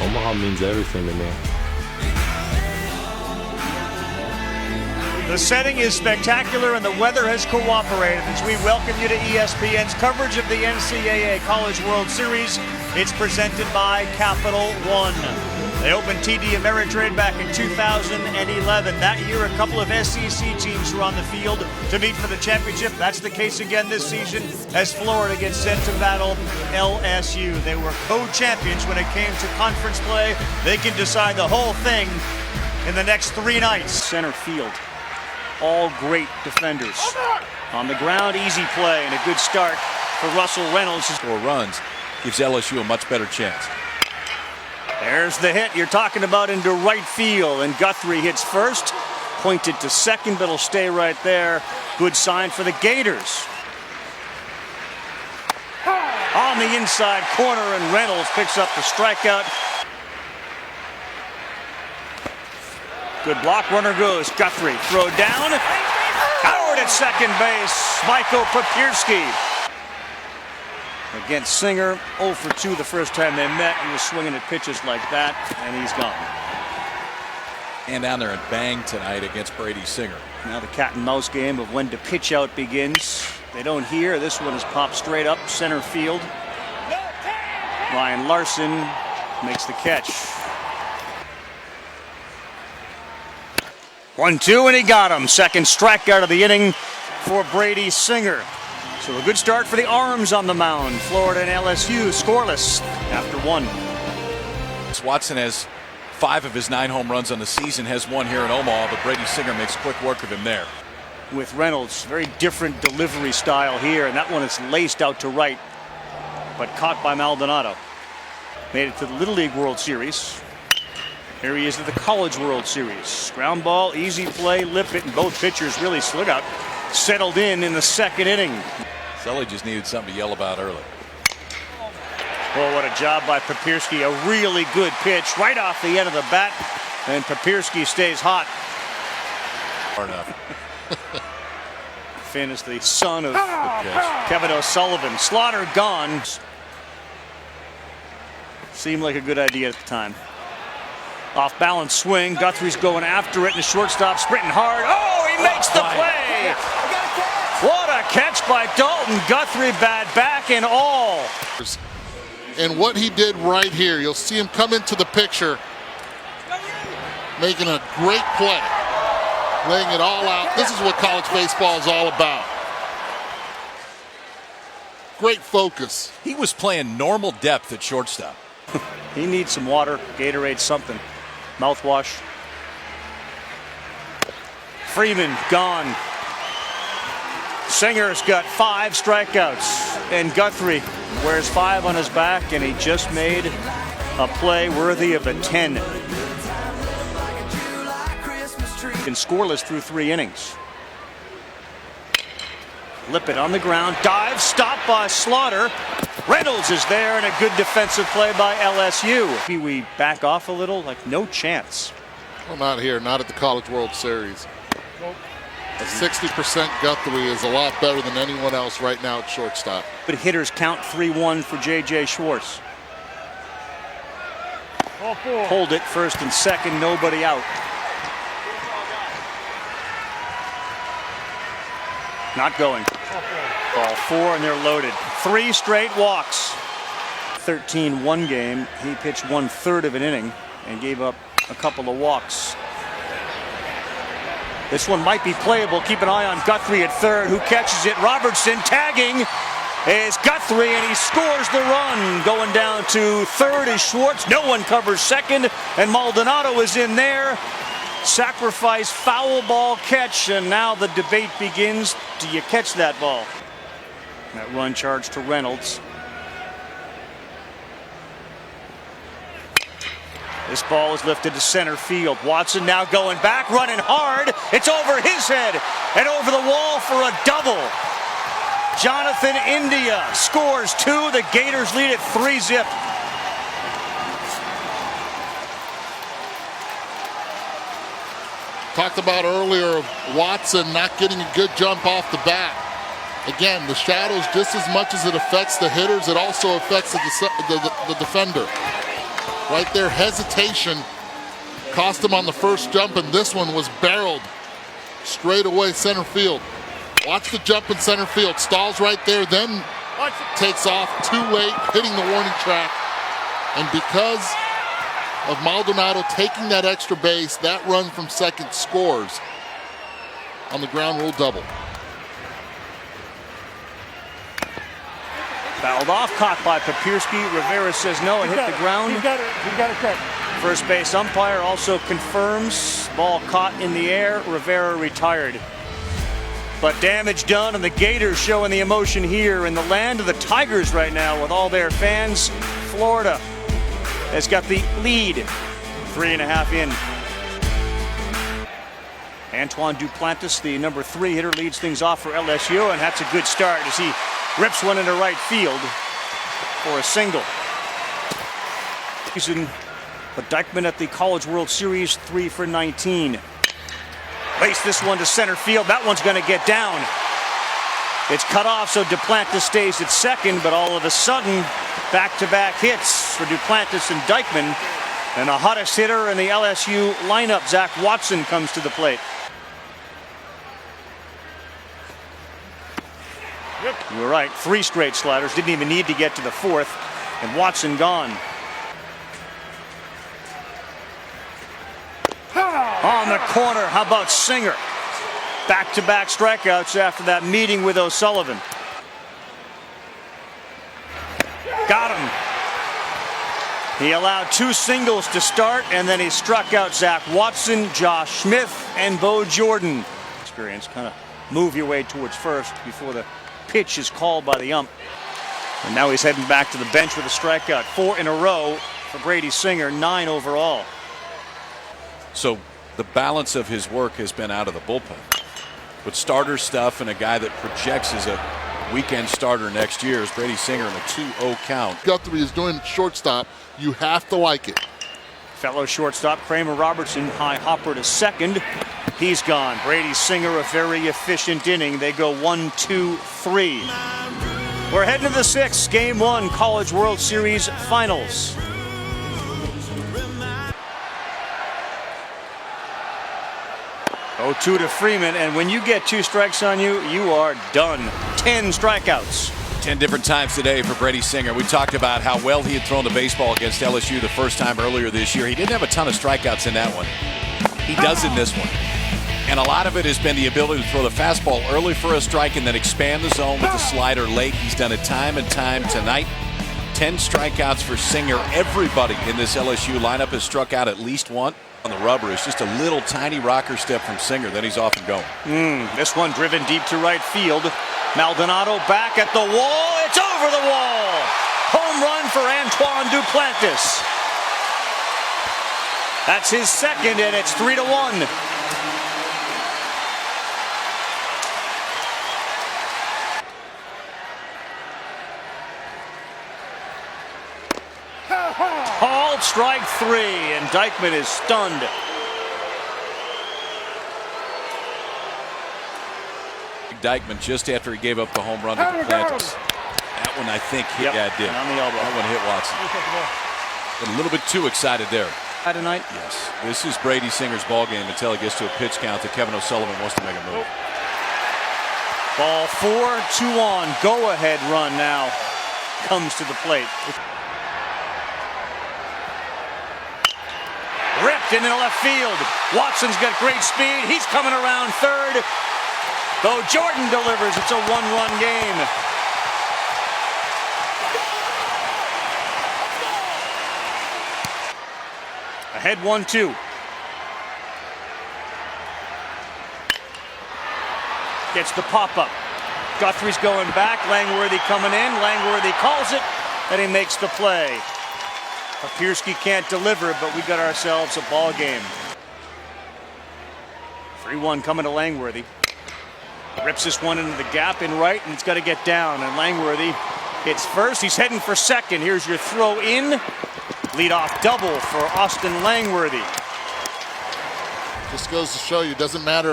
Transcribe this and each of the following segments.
Omaha means everything to me. The setting is spectacular and the weather has cooperated as we welcome you to ESPN's coverage of the NCAA College World Series. It's presented by Capital One. They opened TD Ameritrade back in 2011. That year, a couple of SEC teams were on the field to meet for the championship. That's the case again this season as Florida gets sent to battle LSU. They were co-champions when it came to conference play. They can decide the whole thing in the next 3 nights. Center field. All great defenders. On the ground, easy play and a good start for Russell Reynolds. 4 runs gives LSU a much better chance. There's the hit you're talking about into right field, and Guthrie hits first, pointed to second, but it'll stay right there. Good sign for the Gators. On the inside corner, and Reynolds picks up the strikeout. Good block, runner goes. Guthrie, throw down. Howard at second base. Michael Papierski. Against Singer, 0 for 2 the first time they met. He was swinging at pitches like that, and he's gone. And down there and bang tonight against Brady Singer. Now the cat and mouse game of when to pitch out begins. They don't hear. This one is popped straight up center field. Ryan Larson makes the catch. 1-2, and he got him. Second strikeout of the inning for Brady Singer. So a good start for the Arms on the mound. Florida and LSU scoreless after 1. Watson has 5 of his 9 home runs on the season, has 1 here in Omaha, but Brady Singer makes quick work of him there. With Reynolds, very different delivery style here, and that one is laced out to right, but caught by Maldonado. Made it to the Little League World Series. Here he is at the College World Series. Ground ball, easy play, Liput, and both pitchers really slid out. Settled in the second inning. Sully just needed something to yell about early. Oh, what a job by Papierski. A really good pitch right off the end of the bat. And Papierski stays hot. Far enough. Finn is the son of Kevin O'Sullivan. Slaughter gone. Seemed like a good idea at the time. Off balance swing. Guthrie's going after it, and the shortstop sprinting hard. Oh, he makes the play! What a catch by Dalton. Guthrie bad back and all. And what he did right here, you'll see him come into the picture, making a great play, laying it all out. This is what college baseball is all about. Great focus. He was playing normal depth at shortstop. He needs some water, Gatorade, something. Mouthwash. Freeman gone. Singer's got 5 strikeouts, and Guthrie wears 5 on his back, and he just made a play worthy of a 10. And scoreless through 3 innings. Liput on the ground, dive, stopped by Slaughter. Reynolds is there, and a good defensive play by LSU. Maybe we back off a little, like no chance. Well, not here, not at the College World Series. A 60% Guthrie is a lot better than anyone else right now at shortstop. But hitters count 3-1 for J.J. Schwarz. Hold it first and second, nobody out. Not going. Ball 4, and they're loaded. 3 straight walks. 13-1 game. He pitched 1/3 of an inning and gave up a couple of walks. This one might be playable. Keep an eye on Guthrie at third. Who catches it? Robertson tagging is Guthrie, and he scores the run. Going down to third is Schwarz. No one covers second, and Maldonado is in there. Sacrifice, foul ball catch, and now the debate begins. Do you catch that ball? That run charged to Reynolds. This ball is lifted to center field. Watson now going back, running hard. It's over his head and over the wall for a double. Jonathan India scores 2. The Gators lead it 3-0. Talked about earlier of Watson not getting a good jump off the bat. Again, the shadows, just as much as it affects the hitters, it also affects the defender. Right there, hesitation cost him on the first jump, and this one was barreled straight away center field. Watch the jump in center field. Stalls right there, then takes off too late, hitting the warning track. And because of Maldonado taking that extra base, that run from second scores on the ground rule double. Fouled off, caught by Papierski. Rivera says no, it hit the ground. He got it checked. First base umpire also confirms ball caught in the air. Rivera retired. But damage done, and the Gators showing the emotion here in the land of the Tigers right now with all their fans. Florida has got the lead, 3.5 in. Antoine Duplantis, the number 3 hitter, leads things off for LSU, and that's a good start as he rips one into right field for a single. But Dykeman at the College World Series, 3 for 19. Lace this one to center field. That one's going to get down. It's cut off, so Duplantis stays at second, but all of a sudden, back-to-back hits for Duplantis and Dykeman. And the hottest hitter in the LSU lineup, Zach Watson, comes to the plate. You were right, 3 straight sliders. Didn't even need to get to the 4th, and Watson gone. On the corner, how about Singer? Back-to-back strikeouts after that meeting with O'Sullivan. Got him. He allowed 2 singles to start, and then he struck out Zach Watson, Josh Smith, and Bo Jordan. Experience, kind of move your way towards first before the pitch is called by the ump. And now he's heading back to the bench with a strikeout. 4 in a row for Brady Singer, 9 overall. So the balance of his work has been out of the bullpen. With starter stuff and a guy that projects as a weekend starter next year is Brady Singer in a 2-0 count. Guthrie is doing shortstop. You have to like it. Fellow shortstop Kramer Robertson, high hopper to second. He's gone. Brady Singer, a very efficient inning. They go 1, 2, 3. We're heading to the 6th, Game 1, College World Series Finals. Oh, 2 to Freeman, and when you get 2 strikes on you, you are done. 10 strikeouts. 10 different times today for Brady Singer. We talked about how well he had thrown the baseball against LSU the first time earlier this year. He didn't have a ton of strikeouts in that one. He does in this one. And a lot of it has been the ability to throw the fastball early for a strike and then expand the zone with the slider late. He's done it time and time tonight. 10 strikeouts for Singer. Everybody in this LSU lineup has struck out at least one. On the rubber is just a little tiny rocker step from Singer, then he's off and going. This one driven deep to right field. Maldonado back at the wall. It's over the wall. Home run for Antoine Duplantis. That's his second, and it's 3-1. Called strike 3, and Dykeman is stunned. Dykeman just after he gave up the home run to Duplantis. That one I think hit, yeah, it did. On the elbow. That one hit Watson. A little bit too excited there. Tonight? Yes. This is Brady Singer's ball game until he gets to a pitch count that Kevin O'Sullivan wants to make a move. Ball 4, 2 on. Go ahead run now comes to the plate. Ripped into left field. Watson's got great speed. He's coming around third. Bo Jordan delivers. It's a 1-run game. Ahead 1-2. Gets the pop-up. Guthrie's going back. Langworthy coming in. Langworthy calls it, and he makes the play. Papierski can't deliver, but we got ourselves a ball game. 3-1 coming to Langworthy. Rips this one into the gap in right, and it's got to get down. And Langworthy hits first. He's heading for second. Here's your throw in. Leadoff double for Austin Langworthy. Just goes to show you, doesn't matter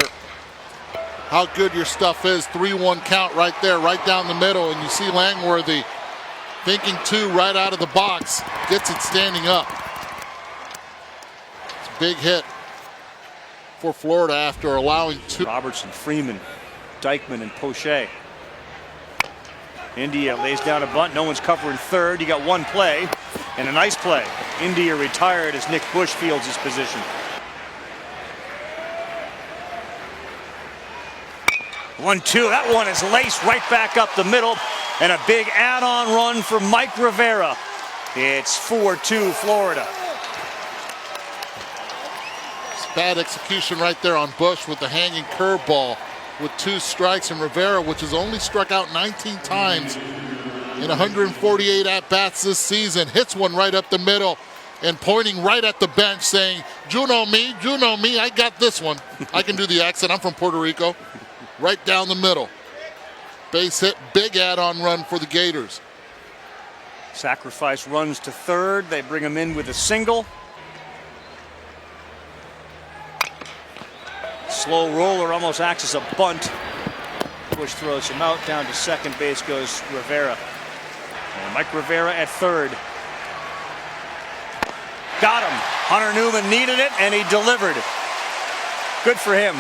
how good your stuff is. 3-1 count right there, right down the middle, and you see Langworthy thinking 2 right out of the box, gets it standing up. big hit for Florida after allowing two. Robertson, Freeman, Dykeman, and Poche. India lays down a bunt. No one's covering third. You got one play, and a nice play. India retired as Nick Bush fields his position. 1-2. That one is laced right back up the middle, and a big add-on run for Mike Rivera. It's 4-2 Florida. Bad execution right there on Bush with the hanging curveball with 2 strikes, and Rivera, which has only struck out 19 times in 148 at-bats this season, hits one right up the middle and pointing right at the bench saying, "You know me, I got this one." I can do the accent, I'm from Puerto Rico. Right down the middle. Base hit, big add-on run for the Gators. Sacrifice runs to third. They bring him in with a single. Slow roller almost acts as a bunt. Bush throws him out. Down to second base goes Rivera. And Mike Rivera at third. Got him. Hunter Newman needed it, and he delivered. Good for him.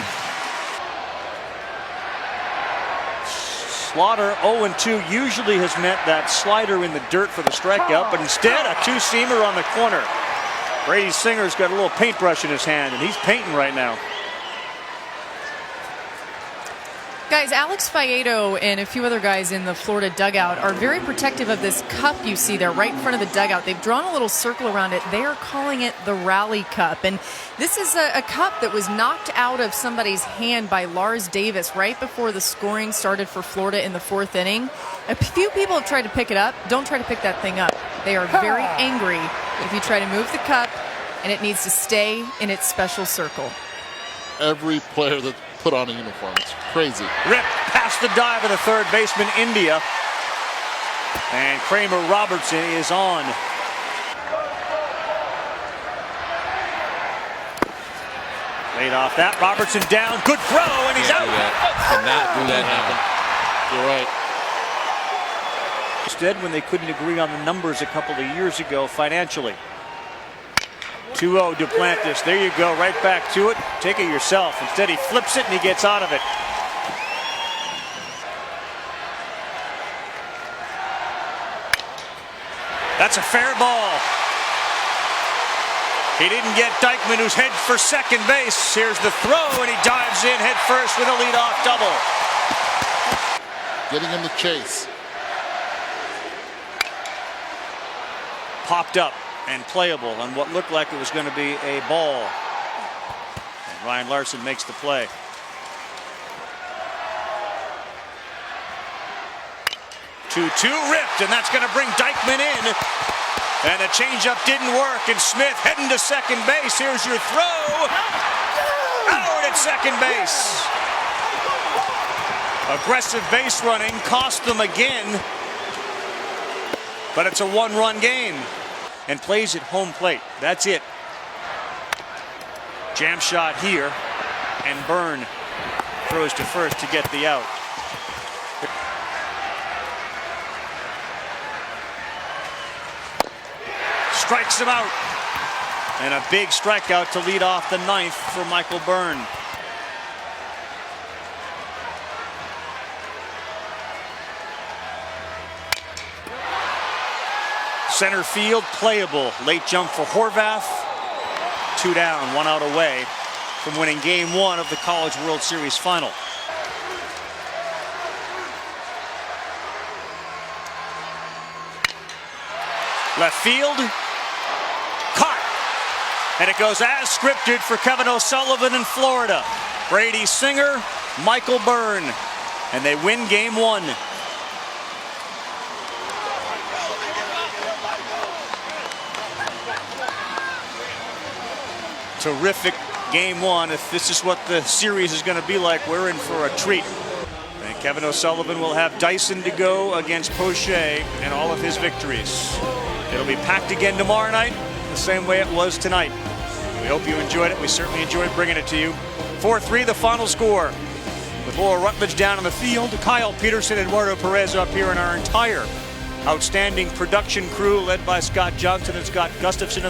Slaughter 0-2 usually has meant that slider in the dirt for the strikeout, but instead a two-seamer on the corner. Brady Singer's got a little paintbrush in his hand, and he's painting right now. Guys, Alex Faedo and a few other guys in the Florida dugout are very protective of this cup you see there right in front of the dugout. They've drawn a little circle around it. They are calling it the Rally Cup. And this is a cup that was knocked out of somebody's hand by Lars Davis right before the scoring started for Florida in the 4th inning. A few people have tried to pick it up. Don't try to pick that thing up. They are very angry if you try to move the cup, and it needs to stay in its special circle. Every player that put on a uniform, it's crazy. Rip past the dive of the third baseman, India. And Kramer Robertson is on. Laid off that. Robertson down. Good throw, and he's out. Cannot do that now. You're right. Instead, when they couldn't agree on the numbers a couple of years ago financially. 2-0 Duplantis. There you go, right back to it. Take it yourself. Instead, he flips it and he gets out of it. That's a fair ball. He didn't get Dykeman, who's head for second base. Here's the throw, and he dives in head first with a leadoff double. Getting in the chase. Popped up and playable on what looked like it was going to be a ball. And Ryan Larson makes the play. Two ripped, and that's going to bring Dykeman in. And the changeup didn't work, and Smith heading to second base. Here's your throw. Out at second base. Aggressive base running cost them again. But it's a one-run game. And plays at home plate. That's it. Jam shot here, and Byrne throws to first to get the out. Strikes him out. And a big strikeout to lead off the 9th for Michael Byrne. Center field playable. Late jump for Horvath. 2 down, 1 out away from winning game 1 of the College World Series final. Left field. Caught. And it goes as scripted for Kevin O'Sullivan in Florida. Brady Singer, Michael Byrne. And they win game 1. Terrific game 1. If this is what the series is going to be like, we're in for a treat. And Kevin O'Sullivan will have Dyson to go against Poche and all of his victories. It'll be packed again tomorrow night, the same way it was tonight. We hope you enjoyed it. We certainly enjoyed bringing it to you. 4-3 the final score. With Laura Rutledge down on the field, Kyle Peterson, Eduardo Perez up here, and our entire outstanding production crew led by Scott Johnson and Scott Gustafson.